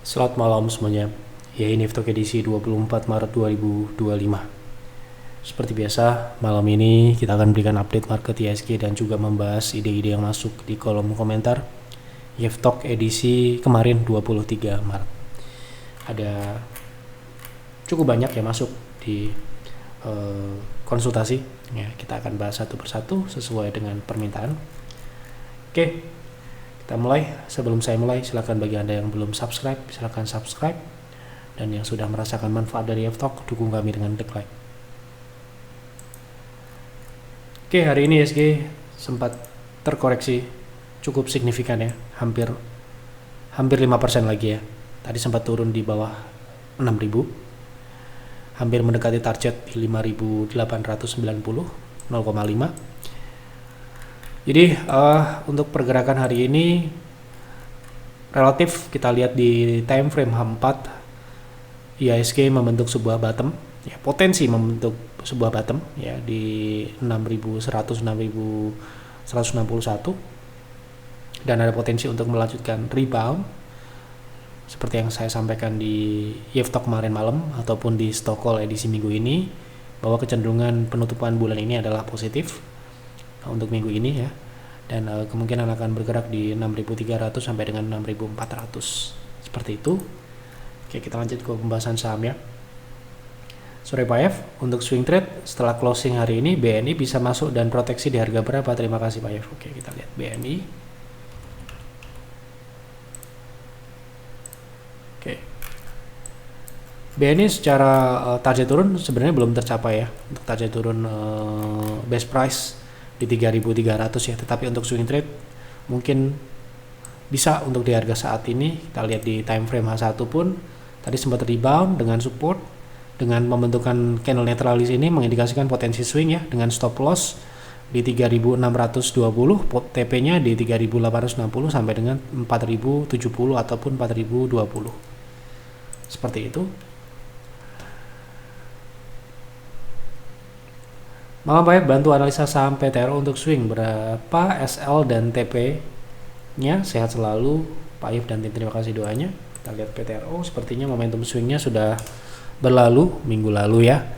Selamat malam semuanya. Ya, ini Vtok edisi 24 Maret 2025. Seperti biasa, malam ini kita akan berikan update market ISG dan juga membahas ide-ide yang masuk di kolom komentar Vtok edisi kemarin 23 Maret. Ada cukup banyak yang masuk di konsultasi. Ya, kita akan bahas satu persatu sesuai dengan permintaan. Oke, kita mulai. Sebelum saya mulai, silakan bagi Anda yang belum subscribe, silakan subscribe. Dan yang sudah merasakan manfaat dari Vtok, dukung kami dengan like. Oke, hari ini ISG sempat terkoreksi cukup signifikan ya, hampir 5% lagi ya. Tadi sempat turun di bawah 6.000. Hampir mendekati target di 5.890, 0,5. Jadi untuk pergerakan hari ini relatif kita lihat di time frame H4 IHSG membentuk sebuah bottom ya, potensi membentuk sebuah bottom ya di 6.100 6.161 dan ada potensi untuk melanjutkan rebound seperti yang saya sampaikan di Vtok kemarin malam ataupun di stock call edisi minggu ini, bahwa kecenderungan penutupan bulan ini adalah positif untuk minggu ini ya, dan kemungkinan akan bergerak di 6.300 sampai dengan 6.400 seperti itu. Oke, kita lanjut ke pembahasan saham ya. Sore Pak F, untuk swing trade setelah closing hari ini BNI bisa masuk dan proteksi di harga berapa? Terima kasih Pak F. Oke, kita lihat BNI. Oke, BNI secara target turun sebenarnya belum tercapai ya, untuk target turun best price di 3.300 ya, tetapi untuk swing trade mungkin bisa untuk di harga saat ini. Kita lihat di time frame H1 pun tadi sempat rebound dengan support, dengan membentukkan candle netral di sini mengindikasikan potensi swing ya, dengan stop loss di 3.620, TP-nya di 3.860 sampai dengan 4.070 ataupun 4.020. Seperti itu. Malam Pak, bantu analisa saham PTRO untuk swing berapa SL dan TP-nya. Sehat selalu Pak If dan tim, terima kasih doanya. Kita lihat PTRO, sepertinya momentum swingnya sudah berlalu minggu lalu ya.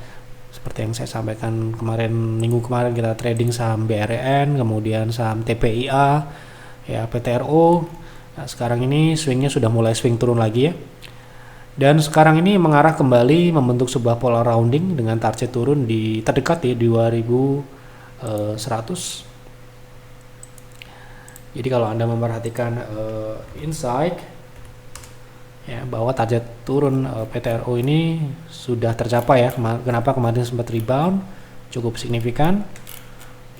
Seperti yang saya sampaikan kemarin, minggu kemarin kita trading saham BRN, kemudian saham TPIA ya, PTRO. Nah, sekarang ini swingnya sudah mulai swing turun lagi ya. Dan sekarang ini mengarah kembali membentuk sebuah pola rounding dengan target turun di terdekat ya, di 2.100. Jadi kalau Anda memperhatikan insight ya, bahwa target turun PTRO ini sudah tercapai ya. Kenapa kemarin sempat rebound cukup signifikan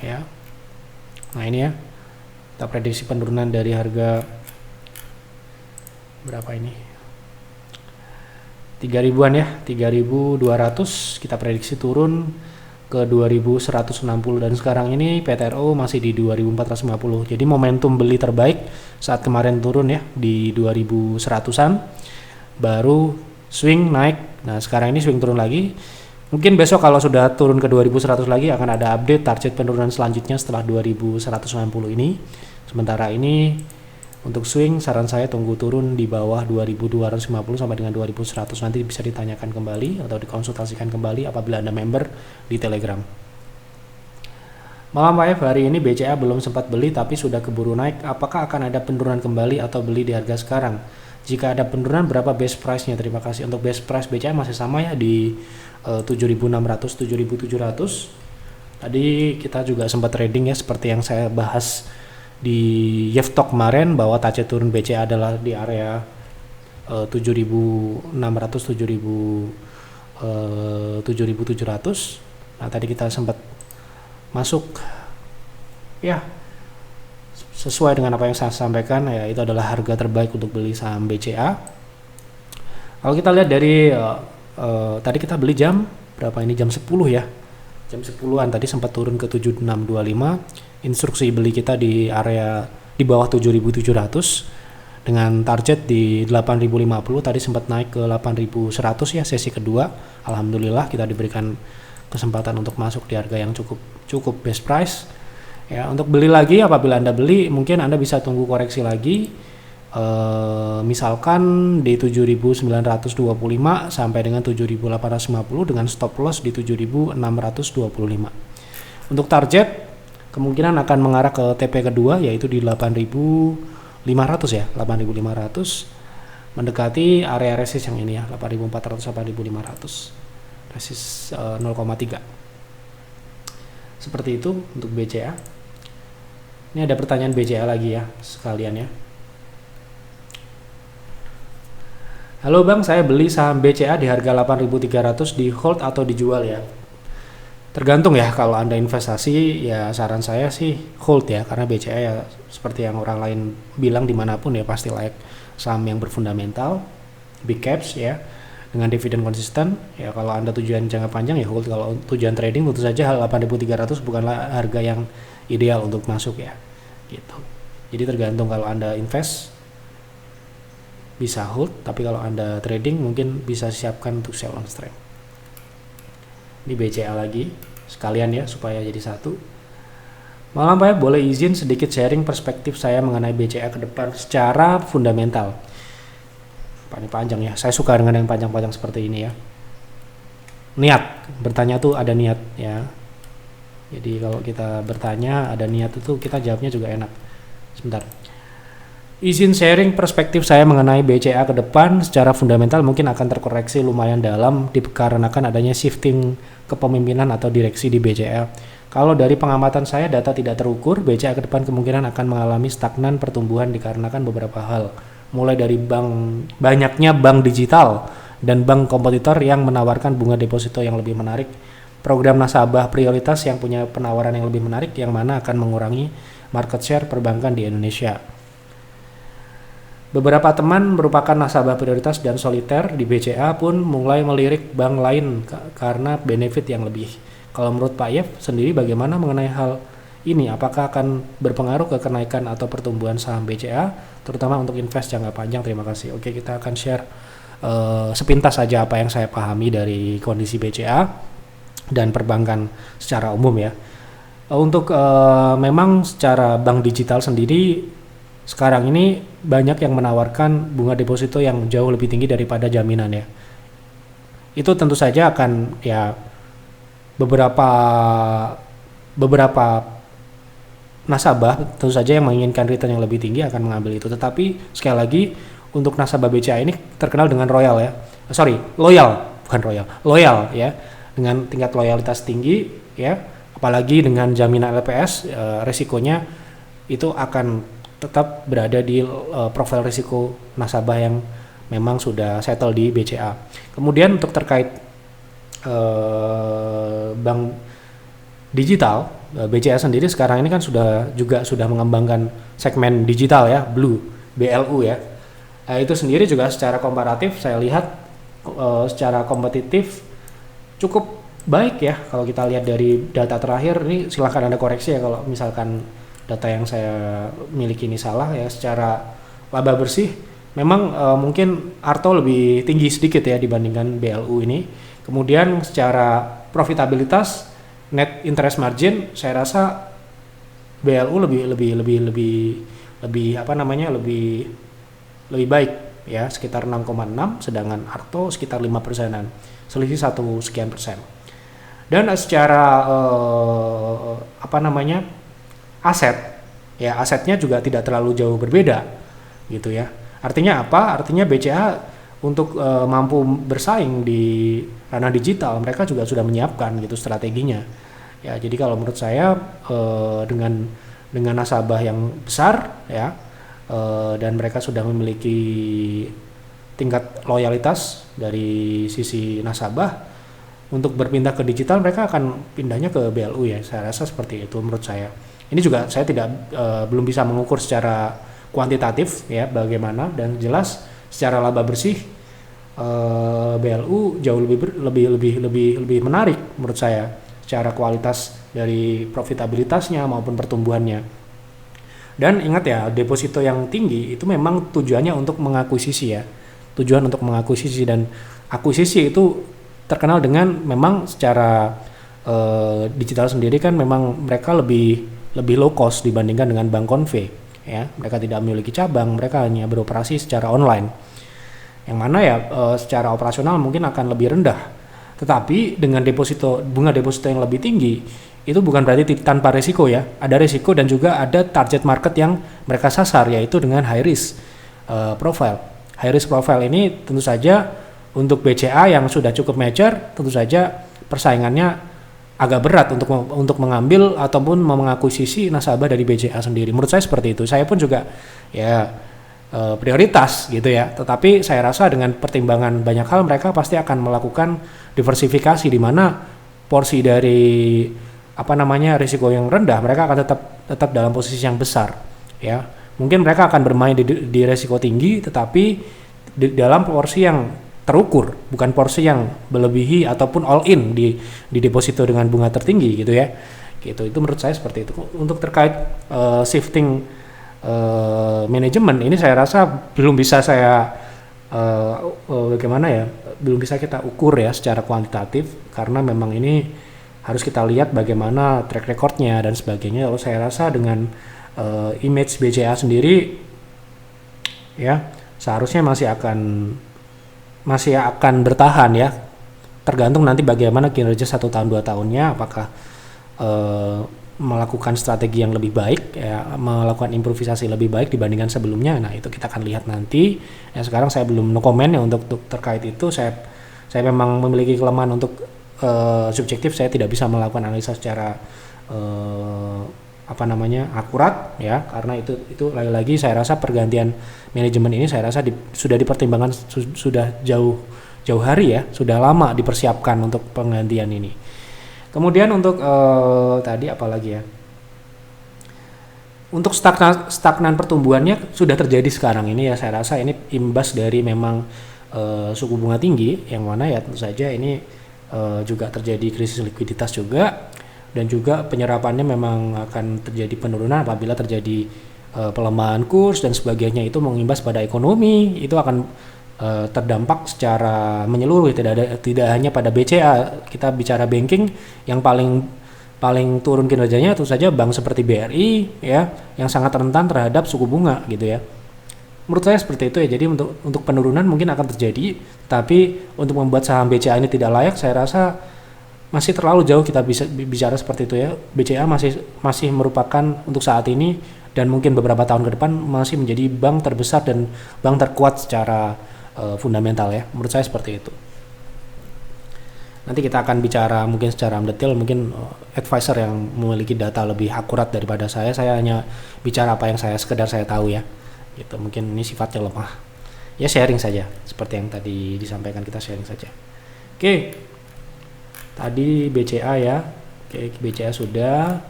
ya. Nah ini ya, kita prediksi penurunan dari harga berapa ini, 3.000-an ya, 3.200 kita prediksi turun ke 2.160, dan sekarang ini PTRO masih di 2.450. Jadi momentum beli terbaik saat kemarin turun ya di 2.100-an, baru swing naik. Nah sekarang ini swing turun lagi. Mungkin besok kalau sudah turun ke 2.100 lagi akan ada update target penurunan selanjutnya setelah 2.190 ini. Sementara ini untuk swing, saran saya tunggu turun di bawah 2.250 sampai dengan 2.100. Nanti bisa ditanyakan kembali atau dikonsultasikan kembali apabila Anda member di Telegram. Malam Pak F, hari ini BCA belum sempat beli tapi sudah keburu naik. Apakah akan ada penurunan kembali atau beli di harga sekarang? Jika ada penurunan, berapa base price-nya? Terima kasih. Untuk base price BCA masih sama ya, di 7.600, 7.700. Tadi kita juga sempat trading ya, seperti yang saya bahas di Vtok kemarin, bahwa target turun BCA adalah di area 7.600, 7.700. Nah tadi kita sempat masuk ya, sesuai dengan apa yang saya sampaikan ya, itu adalah harga terbaik untuk beli saham BCA. Kalau kita lihat dari tadi kita beli jam berapa ini, jam 10 ya, jam 10-an tadi sempat turun ke 7625. Instruksi beli kita di area di bawah 7.700 dengan target di 8.050. Tadi sempat naik ke 8.100 ya sesi kedua. Alhamdulillah kita diberikan kesempatan untuk masuk di harga yang cukup best price. Ya, untuk beli lagi, apabila Anda beli mungkin Anda bisa tunggu koreksi lagi Misalkan di 7.925 sampai dengan 7.850 dengan stop loss di 7.625. Untuk target kemungkinan akan mengarah ke TP kedua yaitu di 8.500 ya, 8.500 mendekati area resist yang ini ya, 8.400 8.500. Resist 0,3. Seperti itu untuk BCA. Ini ada pertanyaan BCA lagi ya sekalian ya. Halo Bang, saya beli saham BCA di harga 8.300 di hold atau dijual ya? Tergantung ya, kalau Anda investasi ya saran saya sih hold ya, karena BCA ya seperti yang orang lain bilang dimanapun ya pasti layak saham yang berfundamental, big caps ya, dengan dividen konsisten ya. Kalau Anda tujuan jangka panjang ya hold, kalau tujuan trading tentu saja 8.300 bukanlah harga yang ideal untuk masuk ya gitu. Jadi tergantung, kalau Anda invest bisa hold, tapi kalau Anda trading mungkin bisa siapkan untuk sell on strength. Ini BCA lagi sekalian ya supaya jadi satu. Malam Pak, boleh izin sedikit sharing perspektif saya mengenai BCA ke depan secara fundamental. Ini panjang ya, saya suka dengan yang panjang-panjang seperti ini ya. Niat, bertanya tuh ada niat ya. Jadi kalau kita bertanya ada niat itu kita jawabnya juga enak. Sebentar. Izin sharing perspektif saya mengenai BCA ke depan secara fundamental mungkin akan terkoreksi lumayan dalam dikarenakan adanya shifting kepemimpinan atau direksi di BCA. Kalau dari pengamatan saya data tidak terukur, BCA ke depan kemungkinan akan mengalami stagnan pertumbuhan dikarenakan beberapa hal. Mulai dari banyaknya bank digital dan bank kompetitor yang menawarkan bunga deposito yang lebih menarik, program nasabah prioritas yang punya penawaran yang lebih menarik yang mana akan mengurangi market share perbankan di Indonesia. Beberapa teman merupakan nasabah prioritas dan soliter di BCA pun mulai melirik bank lain karena benefit yang lebih. Kalau menurut Pak Yev sendiri bagaimana mengenai hal ini? Apakah akan berpengaruh ke kenaikan atau pertumbuhan saham BCA, terutama untuk invest jangka panjang? Terima kasih. Oke, kita akan share sepintas saja apa yang saya pahami dari kondisi BCA dan perbankan secara umum ya. Untuk memang secara bank digital sendiri sekarang ini banyak yang menawarkan bunga deposito yang jauh lebih tinggi daripada jaminan ya. Itu tentu saja akan ya beberapa nasabah tentu saja yang menginginkan return yang lebih tinggi akan mengambil itu. Tetapi sekali lagi untuk nasabah BCA ini terkenal dengan loyal ya, dengan tingkat loyalitas tinggi ya, apalagi dengan jaminan LPS, resikonya itu akan tetap berada di profil risiko nasabah yang memang sudah settle di BCA. Kemudian untuk terkait bank digital, BCA sendiri sekarang ini kan sudah mengembangkan segmen digital ya, BLU ya. Itu sendiri juga secara komparatif saya lihat secara kompetitif cukup baik ya. Kalau kita lihat dari data terakhir ini, silahkan Anda koreksi ya kalau misalkan data yang saya miliki ini salah ya. Secara laba bersih memang mungkin Arto lebih tinggi sedikit ya dibandingkan BLU ini. Kemudian secara profitabilitas net interest margin saya rasa BLU lebih baik ya, sekitar 6,6, sedangkan Arto sekitar 5%-an, selisih 1 sekian persen. Dan secara asetnya juga tidak terlalu jauh berbeda gitu ya. Artinya apa? Artinya BCA untuk mampu bersaing di ranah digital mereka juga sudah menyiapkan gitu strateginya ya. Jadi kalau menurut saya dengan nasabah yang besar ya, dan mereka sudah memiliki tingkat loyalitas dari sisi nasabah, untuk berpindah ke digital mereka akan pindahnya ke BLU ya. Saya rasa seperti itu menurut saya. Ini juga saya belum bisa mengukur secara kuantitatif ya bagaimana, dan jelas secara laba bersih BLU jauh lebih menarik menurut saya secara kualitas dari profitabilitasnya maupun pertumbuhannya. Dan ingat ya, deposito yang tinggi itu memang tujuannya untuk mengakuisisi ya. Tujuan untuk mengakuisisi, dan akuisisi itu terkenal dengan memang secara digital sendiri kan memang mereka lebih low cost dibandingkan dengan bank konve ya. Mereka tidak memiliki cabang, mereka hanya beroperasi secara online. Yang mana ya secara operasional mungkin akan lebih rendah. Tetapi dengan bunga deposito yang lebih tinggi, itu bukan berarti tanpa risiko ya. Ada risiko dan juga ada target market yang mereka sasar, yaitu dengan high risk profile. High risk profile ini tentu saja untuk BCA yang sudah cukup mature, tentu saja persaingannya agak berat untuk mengambil ataupun mengakuisisi nasabah dari BCA sendiri. Menurut saya seperti itu. Saya pun juga ya prioritas gitu ya. Tetapi saya rasa dengan pertimbangan banyak hal mereka pasti akan melakukan diversifikasi, di mana porsi dari risiko yang rendah mereka akan tetap dalam posisi yang besar ya. Mungkin mereka akan bermain di risiko tinggi, tetapi di dalam porsi yang terukur, bukan porsi yang melebihi ataupun all in di deposito dengan bunga tertinggi gitu ya. Gitu, itu menurut saya seperti itu. Untuk terkait shifting manajemen ini saya rasa belum bisa belum bisa kita ukur ya secara kuantitatif, karena memang ini harus kita lihat bagaimana track recordnya dan sebagainya. Lalu saya rasa dengan image BCA sendiri ya seharusnya masih akan bertahan ya, tergantung nanti bagaimana kinerja 1 tahun 2 tahunnya, apakah melakukan strategi yang lebih baik ya, melakukan improvisasi lebih baik dibandingkan sebelumnya. Nah itu kita akan lihat nanti ya. Sekarang saya belum no comment ya untuk terkait itu. Saya memang memiliki kelemahan untuk subjektif, saya tidak bisa melakukan analisa secara akurat ya, karena itu lagi-lagi saya rasa pergantian manajemen ini saya rasa sudah dipertimbangkan sudah jauh hari ya, sudah lama dipersiapkan untuk penggantian ini. Kemudian untuk tadi apalagi ya, untuk stagnan pertumbuhannya sudah terjadi sekarang ini ya. Saya rasa ini imbas dari memang suku bunga tinggi, yang mana ya tentu saja ini juga terjadi krisis likuiditas juga. Dan juga penyerapannya memang akan terjadi penurunan apabila terjadi pelemahan kurs dan sebagainya. Itu mengimbas pada ekonomi, itu akan terdampak secara menyeluruh, tidak hanya pada BCA. Kita bicara banking, yang paling turun kinerjanya tentu saja bank seperti BRI ya, yang sangat rentan terhadap suku bunga gitu ya. Menurut saya seperti itu ya. Jadi untuk penurunan mungkin akan terjadi, tapi untuk membuat saham BCA ini tidak layak, saya rasa masih terlalu jauh kita bisa bicara seperti itu ya. BCA masih merupakan untuk saat ini dan mungkin beberapa tahun ke depan masih menjadi bank terbesar dan bank terkuat secara fundamental ya. Menurut saya seperti itu. Nanti kita akan bicara mungkin secara mendetail, mungkin advisor yang memiliki data lebih akurat daripada saya. Saya hanya bicara apa yang sekedar saya tahu ya. Gitu. Mungkin ini sifatnya lemah. Ya sharing saja, seperti yang tadi disampaikan, kita sharing saja. Oke. Tadi BCA ya. Oke, BCA sudah.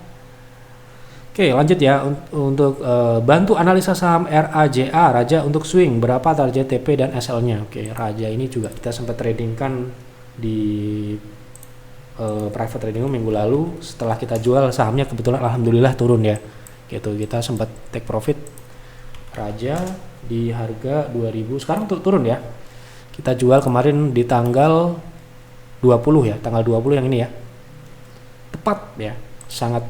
Oke, lanjut ya untuk bantu analisa saham RAJA, Raja untuk swing, berapa target TP dan SL-nya. Oke, Raja ini juga kita sempat tradingkan di private trading minggu lalu. Setelah kita jual sahamnya kebetulan alhamdulillah turun ya. Gitu, kita sempat take profit Raja di harga 2000. Sekarang turun ya. Kita jual kemarin di tanggal 20 ya, tanggal 20 yang ini ya. Tepat ya. Sangat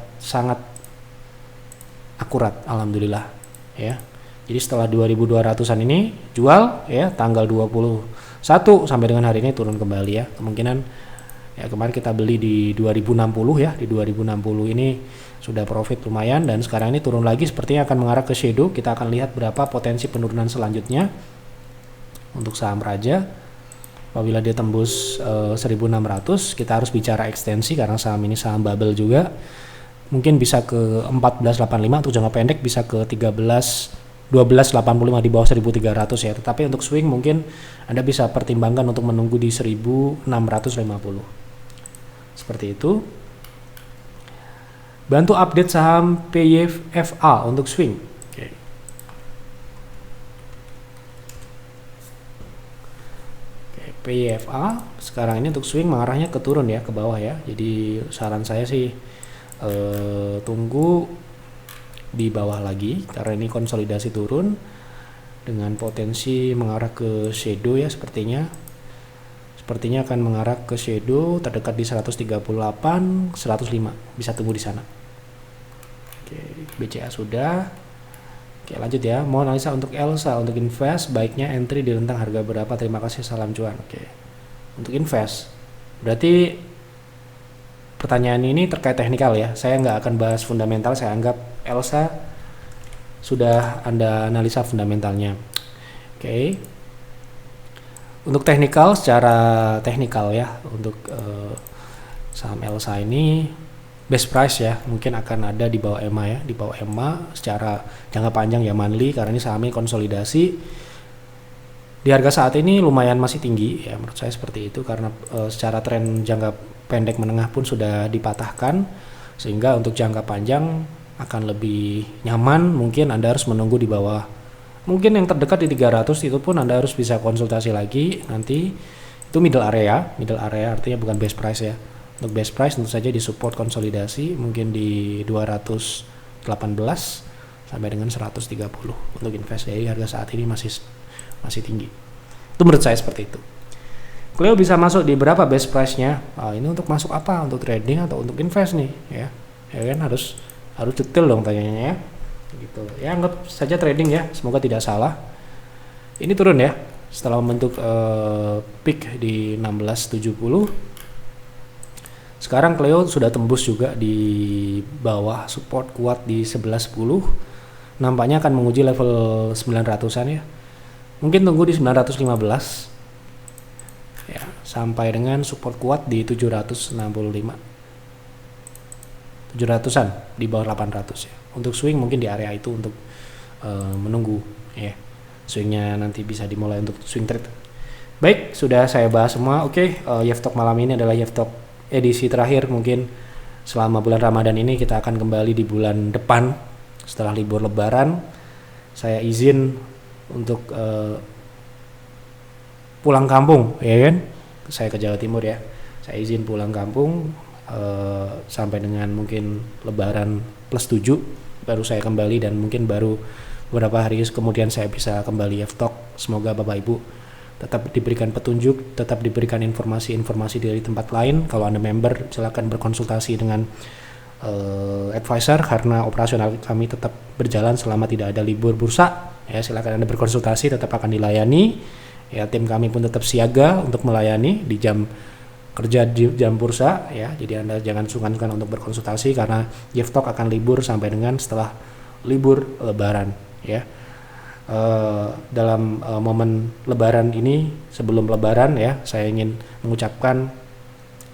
akurat alhamdulillah ya. Jadi setelah 2200-an ini jual ya, tanggal 21 sampai dengan hari ini turun kembali ya. Kemungkinan ya kemarin kita beli di 2060 ya, di 2060 ini sudah profit lumayan, dan sekarang ini turun lagi sepertinya akan mengarah ke shadow. Kita akan lihat berapa potensi penurunan selanjutnya untuk saham Raja. Apabila dia tembus 1600, kita harus bicara ekstensi karena saham ini saham bubble juga. Mungkin bisa ke 1485 untuk jangka pendek, bisa ke 1285 di bawah 1300 ya. Tetapi untuk swing mungkin Anda bisa pertimbangkan untuk menunggu di 1650. Seperti itu. Bantu update saham PYFA untuk swing. Oke. PYFA sekarang ini untuk swing mengarahnya ke turun ya, ke bawah ya. Jadi saran saya sih tunggu di bawah lagi karena ini konsolidasi turun dengan potensi mengarah ke shadow ya. Sepertinya akan mengarah ke shadow terdekat di 138, 105, bisa tunggu di sana. Oke, BCA sudah. Oke, lanjut ya. Mau analisa untuk Elsa, untuk invest baiknya entry di rentang harga berapa? Terima kasih, salam cuan. Oke. Untuk invest, berarti pertanyaan ini terkait teknikal ya. Saya nggak akan bahas fundamental. Saya anggap Elsa sudah Anda analisa fundamentalnya. Oke. Untuk teknikal, secara teknikal ya, untuk saham Elsa ini best price ya, mungkin akan ada di bawah EMA ya, di bawah EMA secara jangka panjang ya, monthly, karena ini sahamnya konsolidasi di harga saat ini lumayan masih tinggi ya, menurut saya seperti itu, karena secara tren jangka pendek menengah pun sudah dipatahkan, sehingga untuk jangka panjang akan lebih nyaman. Mungkin Anda harus menunggu di bawah, mungkin yang terdekat di 300 itu pun Anda harus bisa konsultasi lagi nanti. Itu middle area artinya bukan best price ya. Untuk best price tentu saja di support konsolidasi mungkin di 218 sampai dengan 130 untuk invest. Jadi harga saat ini masih tinggi. Itu menurut saya seperti itu. Cleo bisa masuk di berapa best price-nya? Ini untuk masuk apa? Untuk trading atau untuk invest nih ya? Ya kan harus detail dong tanyanya ya. Gitu. Ya anggap saja trading ya, semoga tidak salah. Ini turun ya setelah membentuk peak di 1670. Sekarang Cleo sudah tembus juga di bawah support kuat di 1110. Nampaknya akan menguji level 900-an ya. Mungkin tunggu di 915. Ya, sampai dengan support kuat di 765. 700-an di bawah 800 ya. Untuk swing mungkin di area itu untuk menunggu ya. Swingnya nanti bisa dimulai untuk swing trade. Baik, sudah saya bahas semua. Oke, Yev Talk malam ini adalah Yev Talk edisi terakhir. Mungkin selama bulan Ramadan ini kita akan kembali di bulan depan setelah libur lebaran. Saya izin untuk pulang kampung ya kan. Saya ke Jawa Timur ya. Saya izin pulang kampung sampai dengan mungkin lebaran plus 7 baru saya kembali, dan mungkin baru beberapa hari kemudian saya bisa kembali Yev Talk. Semoga Bapak Ibu tetap diberikan petunjuk, tetap diberikan informasi-informasi dari tempat lain. Kalau Anda member, silakan berkonsultasi dengan advisor, karena operasional kami tetap berjalan selama tidak ada libur bursa. Ya, silakan Anda berkonsultasi, tetap akan dilayani. Ya, tim kami pun tetap siaga untuk melayani di jam kerja, di jam bursa. Ya, jadi Anda jangan sungkan-sungkan untuk berkonsultasi, karena Yev Talk akan libur sampai dengan setelah libur Lebaran. Ya. Dalam momen lebaran ini, sebelum lebaran ya, saya ingin mengucapkan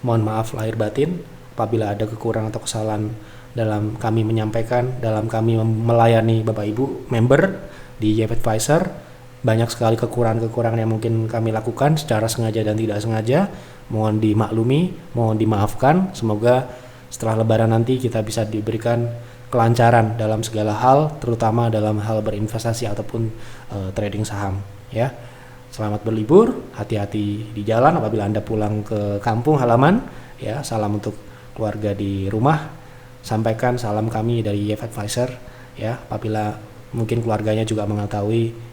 mohon maaf lahir batin apabila ada kekurangan atau kesalahan dalam kami menyampaikan, dalam kami melayani Bapak Ibu member di Yev Advisor. Banyak sekali kekurangan-kekurangan yang mungkin kami lakukan secara sengaja dan tidak sengaja. Mohon dimaklumi, mohon dimaafkan. Semoga setelah lebaran nanti kita bisa diberikan kelancaran dalam segala hal, terutama dalam hal berinvestasi ataupun trading saham ya. Selamat berlibur, hati-hati di jalan apabila Anda pulang ke kampung halaman ya. Salam untuk keluarga di rumah, sampaikan salam kami dari Yev Advisor ya, apabila mungkin keluarganya juga mengetahui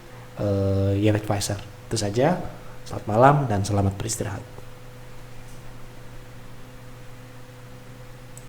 Yev Advisor. Itu saja, selamat malam dan selamat beristirahat.